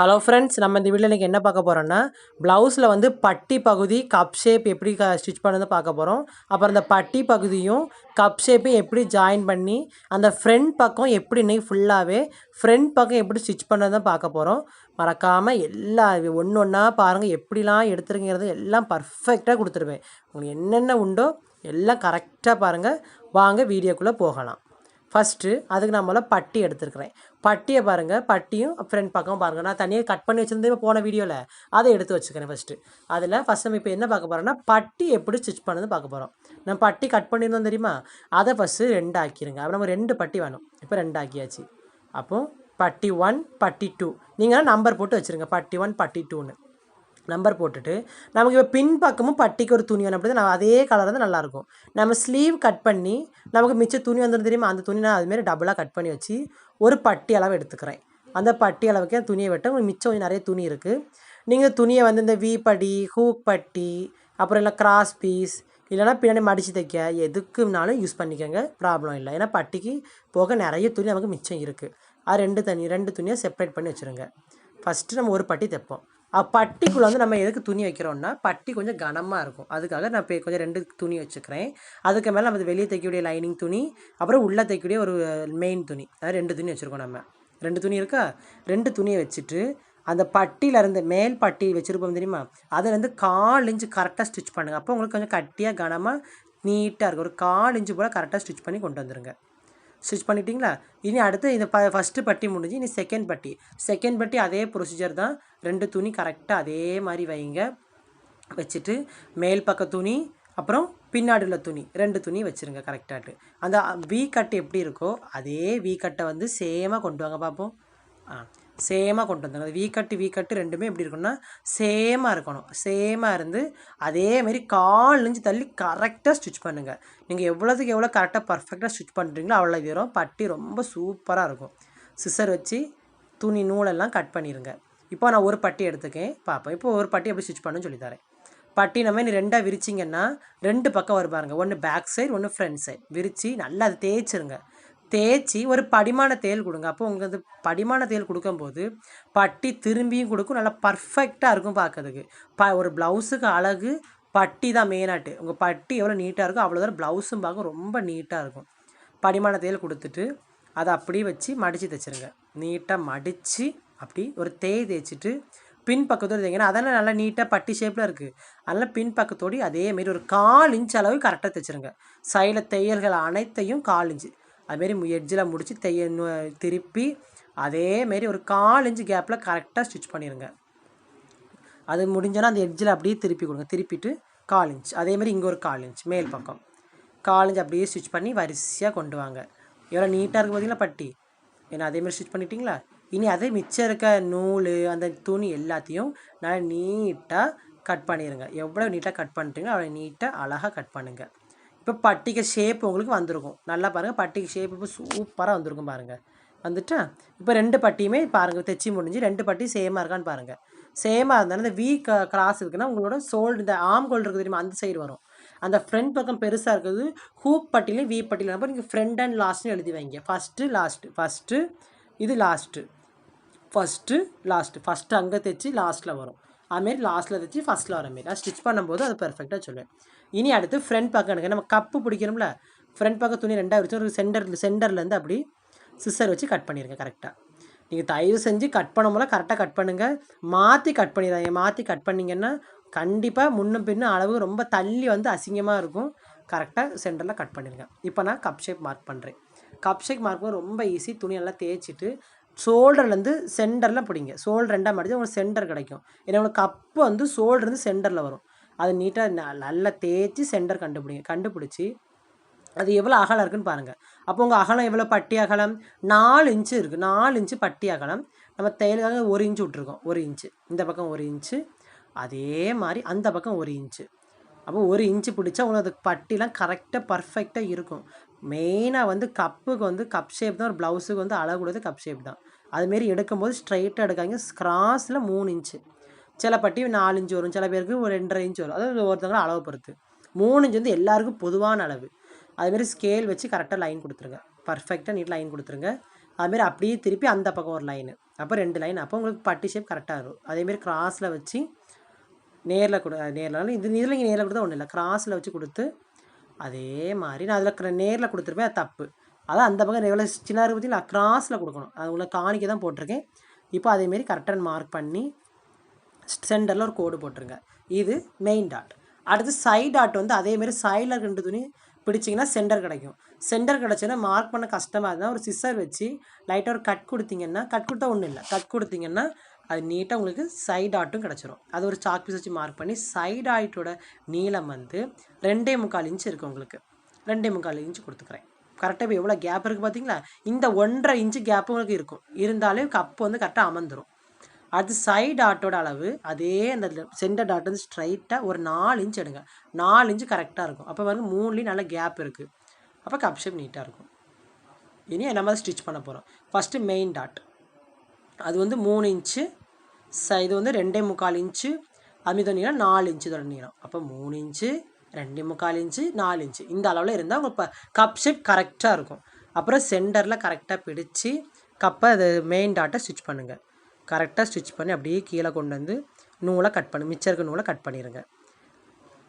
Hello friends, நம்ம இந்த வீடியோவில் என்ன பார்க்க போகிறோம்னா, ப்ளவுஸில் வந்து பட்டி பகுதி கப் ஷேப் எப்படி ஸ்டிச் பண்ணது பார்க்க போகிறோம். அப்புறம் அந்த பட்டி பகுதியும் கப் ஷேப்பையும் எப்படி ஜாயின் பண்ணி அந்த ஃப்ரண்ட் பக்கம் எப்படி இன்னைக்கு ஃபுல்லாகவே ஃப்ரண்ட் பக்கம் எப்படி ஸ்டிச் பண்ணதான் பார்க்க போகிறோம். மறக்காமல் எல்லா ஒன்று ஒன்றா பாருங்கள், எப்படிலாம் எடுத்துருங்கிறது எல்லாம் பர்ஃபெக்டாக கொடுத்துருவேன். உங்களுக்கு என்னென்ன உண்டோ எல்லாம் கரெக்டாக பாருங்கள். வாங்க வீடியோக்குள்ளே போகலாம். ஃபஸ்ட்டு அதுக்கு நான் பட்டி எடுத்துருக்கிறேன். பட்டியை பாருங்கள், பட்டியும் ஃப்ரண்ட் பக்கம் பாருங்கள். நான் தனியாக கட் பண்ணி வச்சுருந்தேன் போன வீடியோவில், அதை எடுத்து வச்சுக்கிறேன் ஃபஸ்ட்டு. ஃபஸ்ட் நம்ம இப்போ என்ன பார்க்க போகிறோம்னா, பட்டி எப்படி ஸ்டிச் பண்ணது பார்க்க போகிறோம். நம்ம பட்டி கட் பண்ணியிருந்தோம் தெரியுமா, அதை ஃபஸ்ட்டு 2 ஆக்கிடுங்க. அப்போ நம்ம 2 பட்டி வேணும். இப்போ 2 ஆக்கியாச்சு. அப்போது பட்டி 1 பட்டி 2 நீங்கள் நம்பர் போட்டு வச்சுருங்க. பட்டி 1 பட்டி 2ன்னு நம்பர் போட்டுட்டு, நமக்கு இப்போ பின் பக்கமும் பட்டிக்கு ஒரு துணி வேணும். அப்படி தான் அதே கலர் வந்து நல்லாயிருக்கும். நம்ம ஸ்லீவ் கட் பண்ணி நமக்கு மிச்ச துணி வந்துடும் தெரியுமா, அந்த துணி நான் அதுமாரி டபுளாக கட் பண்ணி வச்சு ஒரு பட்டி அளவு எடுத்துக்கிறேன். அந்த பட்டி அளவுக்கு துணியை விட்டு உங்களுக்கு மிச்சம் கொஞ்சம் நிறைய துணி இருக்குது. நீங்கள் துணியை வந்து இந்த வி படி, ஹூக் பட்டி, அப்புறம் இல்லை கிராஸ் பீஸ், இல்லைனா பின்னாடி மடித்து தைக்க எதுக்குனாலும் யூஸ் பண்ணிக்கோங்க, ப்ராப்ளம் இல்லை. ஏன்னா பட்டிக்கு போக நிறைய துணி நமக்கு மிச்சம் இருக்குது. அது ரெண்டு துணியை செப்பரேட் பண்ணி வச்சுருங்க. ஃபஸ்ட்டு நம்ம ஒரு பட்டி தைப்போம். பட்டிக்குள்ளே வந்து நம்ம எதுக்கு துணி வைக்கிறோன்னா, பட்டி கொஞ்சம் கனமாக இருக்கும். அதுக்காக நான் இப்போ கொஞ்சம் 2 துணி வச்சுக்கிறேன். அதுக்கு மேலே நம்ம வெளியே தைக்கக்கூடிய லைனிங் துணி, அப்புறம் உள்ளே தைக்கக்கூடிய ஒரு மெயின் துணி, அதாவது 2 துணி வச்சுருக்கோம். நம்ம 2 துணி இருக்கா, 2 துணியை வச்சுட்டு அந்த பட்டியிலேருந்து மேல் பட்டி வச்சுருப்போம் தெரியுமா, அதுலேருந்து 1/4 இன்ச்சு கரெக்டாக ஸ்டிச் பண்ணுங்கள். அப்போ உங்களுக்கு கொஞ்சம் கட்டியாக கனமாக நீட்டாக இருக்கும். ஒரு 1/4 இன்ச்சு போல் கரெக்டாக ஸ்டிச் பண்ணி கொண்டு வந்துடுங்க. ஸ்டிச் பண்ணிட்டீங்களா? இனி அடுத்து இந்த ஃபஸ்ட்டு பட்டி முடிஞ்சு இனி செகண்ட் பட்டி அதே ப்ரொசீஜர் தான். 2 துணி கரெக்டாக அதே மாதிரி வைங்க. வச்சுட்டு மேல் பக்க துணி, அப்புறம் பின்னாடி உள்ள துணி 2 துணி வச்சுருங்க கரெக்டாகிட்டு. அந்த வி கட்டு எப்படி இருக்கோ அதே வி கட்டை வந்து சேமாக கொண்டு வாங்க பார்ப்போம். சேமாக கொண்டு வந்தாங்க. அது வி கட்டு ரெண்டுமே எப்படி இருக்குன்னா சேமாக இருக்கணும். சேமாக இருந்து அதேமாரி 1/4 இன்ச்சு தள்ளி கரெக்டாக ஸ்டிச் பண்ணுங்கள். நீங்கள் எவ்வளோதுக்கு எவ்வளோ கரெக்டாக பர்ஃபெக்டாக ஸ்டிச் பண்ணுறீங்களோ அவ்வளோ வரும். பட்டி ரொம்ப சூப்பராக இருக்கும். சிசர் வச்சு துணி நூலெல்லாம் கட் பண்ணிடுங்க. இப்போ நான் ஒரு பட்டி எடுத்துக்கேன் பார்ப்போம். இப்போ ஒரு பட்டி எப்படி ஸ்டிச் பண்ணுன்னு சொல்லித்தரேன். பட்டி நம்ம நீ 2ஆக விரிச்சிங்கன்னா 2 பக்கம் வரும் பாருங்கள். ஒன்று பேக் சைடு, ஒன்று ஃப்ரண்ட் சைடு. விரித்து நல்லா அதை தேய்ச்சிருங்க. தேய்ச்சி ஒரு படிமான தேல் கொடுங்க. அப்போ உங்களுக்கு படிமான தேல் கொடுக்கும்போது பட்டி திரும்பியும் கொடுக்கும், நல்லா பர்ஃபெக்டாக இருக்கும் பார்க்கறதுக்கு. ஒரு ப்ளவுஸுக்கு அழகு பட்டி தான் மெயினாட்டு. உங்கள் பட்டி எவ்வளோ நீட்டாக இருக்கும் அவ்வளோதான் ப்ளவுஸும் பார்க்க ரொம்ப நீட்டாக இருக்கும். படிமான தேல் கொடுத்துட்டு அதை அப்படியே வச்சு மடித்து தைச்சிருங்க. நீட்டாக மடித்து அப்படி ஒரு தேய்ச்சிட்டு பின் பக்கத்தோடு தைங்கன்னா அதெல்லாம் நல்லா நீட்டாக பட்டி ஷேப்பில் இருக்குது. அதனால் பின் பக்கத்தோடு அதேமாரி ஒரு 1/4 இன்ச் அளவு கரெக்டாக தைச்சிருங்க. சைடில் தையல்கள் அனைத்தையும் 1/4 இன்ச்சு அதுமாரி எட்ஜில் முடித்து திருப்பி அதேமாரி ஒரு 1/4 இன்ச்சு கேப்பில் கரெக்டாக ஸ்டிச் பண்ணிடுங்க. அது முடிஞ்சோன்னா அந்த எட்ஜில் அப்படியே திருப்பி கொடுங்க. திருப்பிட்டு 1/4 இன்ச் அதேமாதிரி இங்கே ஒரு 1/4 இன்ச் மேல் பக்கம் 1/4 இன்ச் அப்படியே ஸ்டிச் பண்ணி வரிசையாக கொண்டு வாங்க. எவ்வளோ நீட்டாக இருக்குது பார்த்தீங்களா பட்டி. ஏன்னா அதேமாதிரி ஸ்டிச் பண்ணிட்டீங்களா? இனி அதே மிச்சம் இருக்க நூல் அந்த துணி எல்லாத்தையும் நல்லா நீட்டாக கட் பண்ணிடுங்க. எவ்வளோ நீட்டாக கட் பண்ணிட்டீங்களோ அவ்வளோ நீட்டாக அழகாக கட் பண்ணுங்கள். இப்போ பட்டிக்கு ஷேப் உங்களுக்கு வந்திருக்கும். நல்லா பாருங்கள், பட்டிக்கு ஷேப் இப்போ சூப்பராக வந்திருக்கும் பாருங்கள். வந்துட்டா இப்போ 2 பட்டியுமே பாருங்கள் தைச்சி முடிஞ்சு 2 பட்டியும் சேமாக இருக்கான்னு பாருங்கள். சேமாக இருந்தாலும் இந்த வி கிராஸ் இருக்குன்னா உங்களோட ஷோல்டர் இந்த ஆம் கோல் இருக்குது தெரியுமா, அந்த சைடு வரும். அந்த ஃப்ரண்ட் பக்கம் பெருசாக இருக்குது ஹூக் பட்டிலையும் வி பட்டிலையும் அப்போ நீங்கள் ஃப்ரண்ட் அண்ட் லாஸ்ட்னு எழுதி வைங்க. ஃபஸ்ட்டு இது ஃபஸ்ட்டு அங்கே தைச்சி லாஸ்ட்டில் வரும். அதுமாரி லாஸ்ட்டில் தைச்சி ஃபஸ்ட்டில் வர மாரி அது ஸ்டிச் பண்ணும்போது அது பெர்ஃபெக்டாக சொல்லுவேன். இனி அடுத்து ஃப்ரண்ட் பக்கம் எடுங்க. நம்ம கப்பு பிடிக்கணும்ல, ஃப்ரண்ட் பக்கம் துணி 2ஆக வச்சு ஒரு சென்டர்லேருந்து அப்படி சிசர் வச்சு கட் பண்ணிடுங்க கரெக்டாக. நீங்கள் தயவு செஞ்சு கட் பண்ணும்போது கரெக்டாக கட் பண்ணுங்கள். மாற்றி கட் பண்ணிடுறாங்க. மாற்றி கட் பண்ணிங்கன்னா கண்டிப்பாக முன்னும் பின்னும் அளவு ரொம்ப தள்ளி வந்து அசிங்கமாக இருக்கும். கரெக்டாக சென்டரில் கட் பண்ணிடுங்க. இப்போ நான் கப் ஷேப் மார்க் பண்ணுறேன். கப் ஷேப் மார்க் பண்ண ரொம்ப ஈஸி. துணியெல்லாம் தேய்ச்சிட்டு ஷோல்டர்லேருந்து சென்டரில் பிடிங்க. ஷோல்டர் 2ஆக மடிச்சு உங்களுக்கு சென்டர் கிடைக்கும். ஏன்னா உங்களுக்கு கப்பு வந்து ஷோல்டர்லேருந்து சென்டரில் வரும். அது நீட்டாக நல்லா தேய்ச்சி சென்டர் கண்டுபிடிச்சி அது எவ்வளோ அகலம் இருக்குதுன்னு பாருங்கள். அப்போ உங்கள் அகலம் எவ்வளோ பட்டி அகலம் 4 இன்ச்சு இருக்குது. 4 இன்ச்சு பட்டி அகலம். நம்ம தையலுக்காக 1 இன்ச்சு விட்ருக்கோம். 1 இன்ச்சு இந்த பக்கம் 1 இன்ச்சு, அதே மாதிரி அந்த பக்கம் 1 இன்ச்சு. அப்போ 1 இன்ச்சு பிடிச்சா உங்களுக்கு அது பட்டிலாம் கரெக்டாக பர்ஃபெக்டாக இருக்கும். மெயினாக வந்து கப்புக்கு வந்து கப் ஷேப் தான். ஒரு ப்ளவுஸுக்கு வந்து அளவு கூடது கப் ஷேப் தான். அதுமாரி எடுக்கும்போது ஸ்ட்ரைட்டாக எடுக்காங்க. கிராஸில் 3 இன்ச்சு. சில பட்டி 4 இன்ச்சு வரும், சில பேருக்கு ஒரு 2.5 இன்ச்சு வரும். அதாவது ஒருத்தவங்க அளவு பொறுத்து. 3 இன்ச்சு வந்து எல்லாருக்கும் பொதுவான அளவு. அதுமாரி ஸ்கேல் வச்சு கரெக்டாக லைன் கொடுத்துருங்க. பர்ஃபெக்டாக நீட் லைன் கொடுத்துருங்க. அதுமாரி அப்படியே திருப்பி அந்த பக்கம் ஒரு லைனு அப்போ 2 லைன், அப்போ உங்களுக்கு பட்டி ஷேப் கரெக்டாக இருக்கும். அதேமாரி கிராஸில் வச்சு நேரில் நேரில் இதில் நீங்கள் நேரில் கொடுத்தா ஒன்றும் இல்லை, கிராஸில் வச்சு கொடுத்து அதே மாதிரி நான் அதில் நேரில் கொடுத்துருப்பேன், அது தப்பு. அதான் அந்த பக்கம் எவ்வளோ சின்ன பார்த்தீங்களா, கிராஸில் கொடுக்கணும். அது உங்களை காணிக்க தான் போட்டிருக்கேன். இப்போ அதேமாரி கரெக்டாக மார்க் பண்ணி சென்டரில் ஒரு கோடு போட்டுருங்க. இது மெயின் டாட். அடுத்து சைட் டாட் வந்து அதேமாரி சைடில் 2 துணி பிடிச்சிங்கன்னா சென்டர் கிடைக்கும். சென்டர் கிடச்சுன்னா மார்க் பண்ண கஷ்டமாக இருந்தால் ஒரு சிசர் வச்சு லைட்டாக ஒரு கட் கொடுத்தீங்கன்னா, கட் கொடுத்தா ஒன்றும் இல்லை, கட் கொடுத்தீங்கன்னா அது நீட்டாக உங்களுக்கு சைட் டாட்டும் கிடச்சிரும். அது ஒரு சாக் பீஸ் வச்சு மார்க் பண்ணி சைட் டாட்டோட நீளம் வந்து 2.25 இன்ச் இருக்குது உங்களுக்கு. 2.25 இன்ச் கொடுத்துக்கிறேன். கரெக்டாக இப்போ எவ்வளோ கேப் இருக்குது பார்த்தீங்களா? இந்த 1.5 இன்ச்சு கேப்பு உங்களுக்கு இருக்கும். இருந்தாலே கப்பு வந்து கரெக்டாக அமர்ந்துடும். அடுத்து சைட் டாட்டோட அளவு அதே அந்த சென்டர் டாட் வந்து ஸ்ட்ரைட்டாக ஒரு 4 இன்ச் எடுங்க. 4 இன்ச்சு கரெக்டாக இருக்கும். அப்போ பாருங்க 3லேயும் நல்ல கேப் இருக்குது. அப்போ கப் ஷேப் நீட்டாக இருக்கும். இனி நம்ம அதை ஸ்டிச் பண்ண போகிறோம். ஃபஸ்ட்டு மெயின் டாட் அது வந்து 3 இன்ச்சு, இது வந்து 2.25 இன்ச்சு, அமித நீளம் 4 இன்ச்சு இதோட நீளம். அப்போ 3 இன்ச்சு, 2.25 இன்ச்சு, 4 இன்ச்சு இந்த அளவில் இருந்தால் உங்கள் கப் ஷேப் கரெக்டாக இருக்கும். அப்புறம் சென்டரில் கரெக்டாக பிடிச்சி கப்பை அது மெயின் டாட்டை ஸ்டிச் பண்ணுங்கள். கரெக்டாக ஸ்டிச் பண்ணி அப்படியே கீழே கொண்டு வந்து நூலை கட் பண்ணி மிச்சம் இருக்க நூலை கட் பண்ணிடுங்க.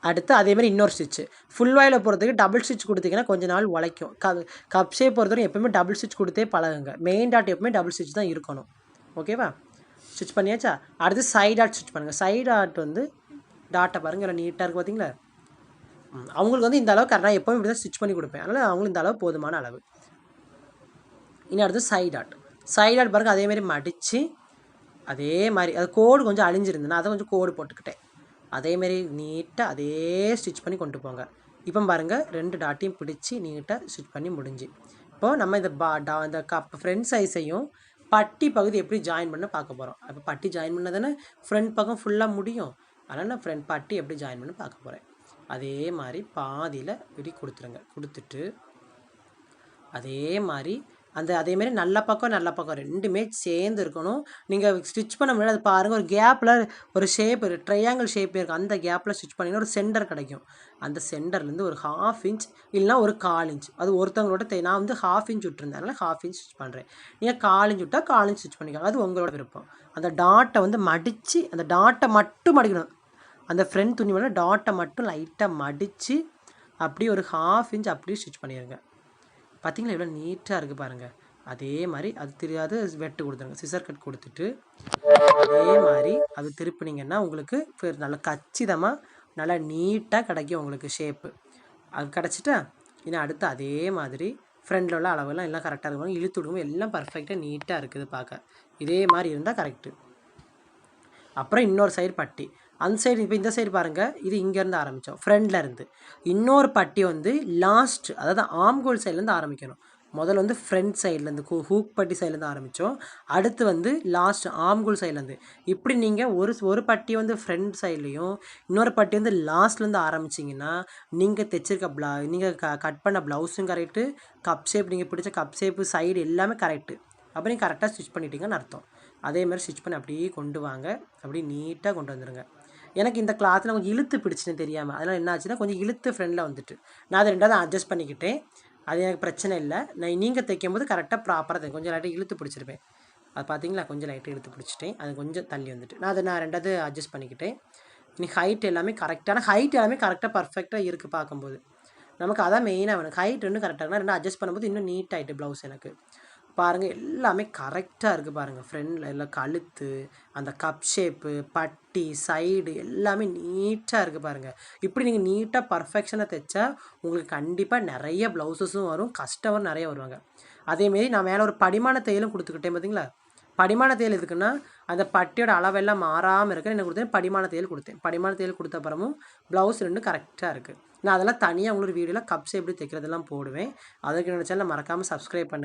அடுத்து அதேமாதிரி இன்னொரு ஸ்டிச்சு ஃபுல் வாயில் போகிறதுக்கு டபுள் ஸ்டிச் கொடுத்தீங்கன்னா கொஞ்சம் நாள் உழைக்கும். கப் ஷேப் பொறுத்தவரை எப்போயுமே டபுள் ஸ்டிச் கொடுத்தே பழகுங்க. மெயின் டாட் எப்பவுமே டபுள் ஸ்டிச் தான் இருக்கணும். ஓகேவா? ஸ்டிச் பண்ணியாச்சா? அடுத்து சைட் டாட் ஸ்டிச் பண்ணுங்கள். சைட் டாட் வந்து டாட்டை பாருங்கள் எல்லாம் நீட்டாக இருக்குது பார்த்தீங்களா? அவங்களுக்கு வந்து இந்த அளவு கரெக்டாக எப்போவும் இப்படி தான் ஸ்டிச் பண்ணி கொடுப்பேன். அதனால் அவங்களுக்கு இந்த அளவு போதுமான அளவு. இனி அடுத்து சைட் டாட். சைட் டாட் பாருங்கள் அதேமாரி மடித்து அதே மாதிரி அது கோடு கொஞ்சம் அழிஞ்சிருந்துன்னா அதை கொஞ்சம் கோடு போட்டுக்கிட்டேன். அதேமாரி நீட்டாக அதே ஸ்டிச் பண்ணி கொண்டு போங்க. இப்போ பாருங்கள் 2 டாட்டையும் பிடிச்சி நீட்டாக ஸ்டிச் பண்ணி முடிஞ்சு. இப்போது நம்ம இந்த கப் ஃப்ரண்ட் சைஸையும் பட்டி பகுதி எப்படி ஜாயின் பண்ண பார்க்க போகிறோம். அப்போ பட்டி ஜாயின் பண்ண தானே ஃப்ரண்ட் பக்கம் ஃபுல்லாக முடியும். அதனால் நான் ஃப்ரண்ட் பட்டி எப்படி ஜாயின் பண்ண பார்க்க போகிறேன். அதே மாதிரி பாதியில் இப்படி கொடுத்துருங்க. கொடுத்துட்டு அதே மாதிரி அதேமாரி நல்ல பக்கம் ரெண்டுமே சேர்ந்து இருக்கணும். நீங்கள் ஸ்டிச் பண்ண முடியாது. அது பாருங்கள் ஒரு கேப்பில் ஒரு ஷேப் ட்ரையாங்கிள் ஷேப் இருக்குது. அந்த கேப்பில் ஸ்டிச் பண்ணிங்கன்னா ஒரு சென்டர் கிடைக்கும். அந்த சென்டர்லேருந்து ஒரு 1/2 இன்ச் இல்லைனா ஒரு 1/4 இன்ச் அது ஒருத்தவங்களோட நான் வந்து 1/2 இன்ச் விட்டுருந்தேன். அதனால் 1/2 இன்ச் ஸ்டிச் பண்ணுறேன். நீங்கள் 1/4 இன்ச் விட்டால் 1/4 இன்ச் ஸ்டிச் பண்ணிக்கோங்க. அது உங்களோட விருப்பம். அந்த டாட்டை வந்து மடித்து அந்த டாட்டை மட்டும் மடிக்கணும். அந்த ஃப்ரண்ட் துணி மேலே டாட்டை மட்டும் லைட்டாக மடித்து அப்படியே ஒரு 1/2 இன்ச் அப்படியே ஸ்டிச் பண்ணிடுங்க. பார்த்தீங்களா எவ்வளோ நீட்டாக இருக்குது பாருங்கள். அதே மாதிரி அது தெரியாது வெட்டு கொடுத்துருங்க. சிசர் கட் கொடுத்துட்டு அதே மாதிரி அது திருப்பினீங்கன்னா உங்களுக்கு நல்லா கச்சிதமாக நல்லா நீட்டாக கிடைக்கும் உங்களுக்கு ஷேப்பு. அது கிடச்சிட்டா இன்னும் அடுத்து அதே மாதிரி ஃப்ரண்டில் உள்ள அளவெல்லாம் எல்லாம் கரெக்டாக இருக்கும். இழுத்து விடுவோம் எல்லாம் பர்ஃபெக்டாக நீட்டாக இருக்குது பார்க்க. இதே மாதிரி இருந்தால் கரெக்டு. அப்புறம் இன்னொரு சைடு பட்டி அந்த சைடு இப்போ இந்த சைடு பாருங்கள். இது இங்கேருந்து ஆரம்பித்தோம் ஃப்ரண்டில் இருந்து. இன்னொரு பட்டி வந்து லாஸ்ட் அதாவது ஆம்கோல் சைட்லேருந்து ஆரம்பிக்கணும். முதல்ல வந்து ஃப்ரண்ட் சைட்லேருந்து ஹூக் பட்டி சைட்லேருந்து ஆரம்பித்தோம். அடுத்து வந்து லாஸ்ட் ஆம்கோல் சைட்லேருந்து இப்படி நீங்கள் ஒரு பட்டி வந்து ஃப்ரண்ட் சைட்லேயும் இன்னொரு பட்டி வந்து லாஸ்ட்லேருந்து ஆரம்பிச்சிங்கன்னா நீங்கள் தைச்சிருக்க நீங்கள் கட் பண்ண ப்ளவுஸும் கரெக்டு, கப் ஷேப் நீங்கள் பிடிச்ச கப் ஷேப்பு சைடு எல்லாமே கரெக்டு. அப்போ நீங்கள் கரெக்டாக ஸ்டிச் பண்ணிட்டீங்கன்னு அர்த்தம். அதேமாதிரி ஸ்டிச் பண்ணி அப்படியே கொண்டு வாங்க. அப்படியே நீட்டாக கொண்டு வந்துடுங்க. எனக்கு இந்த கிளாத்தில் கொஞ்சம் இழுத்து பிடிச்சின்னு தெரியாமல் அதனால் என்ன ஆச்சுன்னா கொஞ்சம் இழுத்து ஃப்ரெண்டில் வந்துட்டு நான் அதை 2வது அட்ஜஸ்ட் பண்ணிக்கிட்டேன். அது எனக்கு பிரச்சனை இல்லை. நீங்கள் தைக்கும் போது கரெக்டாக ப்ராப்பராக கொஞ்சம் லைட்டாக இழுத்து பிடிச்சிருப்பேன். அது பார்த்தீங்களா கொஞ்சம் லைட்டாக இழுத்து பிடிச்சிட்டேன். அது கொஞ்சம் தள்ளி வந்துட்டு நான் 2வது அட்ஜஸ்ட் பண்ணிக்கிட்டேன். இனி ஹைட் எல்லாமே கரெக்டாக பர்ஃபெக்டாக இருக்குது பார்க்கும்போது. நமக்கு அதான் மெயினாக வேணும். ஹைட் ரெண்டும் கரெக்டாக இருக்குன்னா 2 அட்ஜஸ்ட் பண்ணும்போது இன்னும் நீட் ஆகிட்டு ப்ளவுஸ் எனக்கு. பாருங்கள் எல்லாமே கரெக்டாக இருக்குது பாருங்கள். ஃப்ரண்டில் எல்லாம் கழுத்து அந்த கப் ஷேப்பு பட்டி சைடு எல்லாமே நீட்டாக இருக்குது பாருங்கள். இப்படி நீங்கள் நீட்டாக பர்ஃபெக்ஷனாக தைச்சா உங்களுக்கு கண்டிப்பாக நிறைய ப்ளவுஸஸும் வரும், கஸ்டமர் நிறைய வருவாங்க. அதேமாரி நான் மேலே ஒரு படிமான தையலும் கொடுத்துக்கிட்டேன் பார்த்தீங்களா. படிமான தையல் எதுக்குன்னா அந்த பட்டியோட அளவெல்லாம் மாறாமல் இருக்க என்ன கொடுத்தேன், படிமான தையல் கொடுத்தேன். படிமான தையல் கொடுத்த அப்புறமும் ப்ளவுஸ் ரெண்டும் கரெக்டாக இருக்குது. நான் அதெல்லாம் தனியாக உங்களுக்கு வீடியோவில் கப் ஷேப் எப்படி தைக்கிறதெல்லாம் போடுவேன். அதுக்கு என்னோட சேனலை மறக்காமல் சப்ஸ்கிரைப் பண்ணுங்கள்.